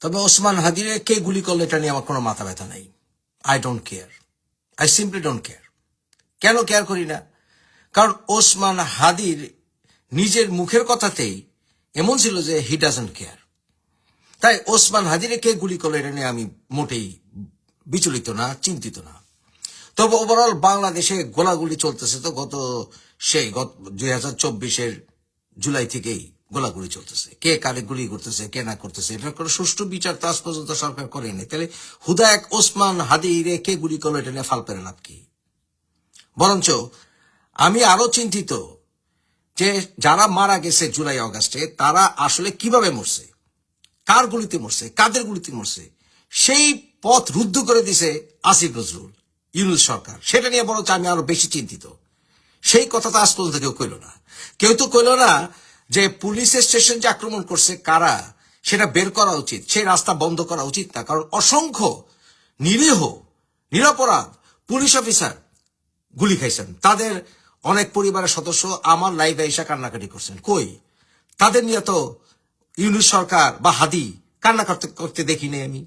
তবে ওসমান হাদিরে কে গুলি করলো এটা নিয়ে আমার কোনো মাথা ব্যথা নাই। I don't care, I simply don't care. কেন কেয়ার করি না? কারণ ওসমান হাদির নিজের মুখের কথাতেই এমন ছিল যে হি ডাজন্ট কেয়ার। তাই ওসমান হাদিরে কে গুলি করলো এটা নিয়ে আমি মোটেই বিচলিত না, চিন্তিত না। তবে ওভারঅল বাংলাদেশে গোলাগুলি চলতেছে তো গত 2024 জুলাই থেকেই গোলাগুলি চলতেছে। কে কারে গুলি করতেছে, কে না করতেছে, এটা কোনো সুষ্ঠু বিচার তো আজ পর্যন্ত সরকার করেনি। তাহলে হুদা এক ওসমান হাদিরে কে গুলি করলো এটা নিয়ে ফাল পেরে লাভ কি? বরঞ্চ আমি আরো চিন্তিত যে যারা মারা গেছে জুলাই অগাস্টে তারা আসলে কিভাবে মরছে, কার গুলিতে মরছে, কাদের গুলিতে মরছে, সেই পথ রুদ্ধ করে দিছে আসিফ নজরুল, ইউনূস সরকার। সেটা নিয়ে বরঞ্চ আমি আরো বেশি চিন্তিত। সেই কথা তো আজ পর্যন্ত কেউ কইল না। কেউ তো কইল না যে পুলিশের স্টেশন যে আক্রমণ করছে কারা, সেটা বের করা উচিত, সেই রাস্তা বন্ধ করা উচিত না। কারণ অসংখ্য নিরীহ নিরপরাধ পুলিশ অফিসার গুলি খাইছেন, তাদের অনেক পরিবারের সদস্য আমার লাইভে এসে কান্নাকাটি করছেন। কই তাদের নিয়ে তো ইউনূস সরকার বা হাদি কান্না করতে করতে দেখিনি আমি।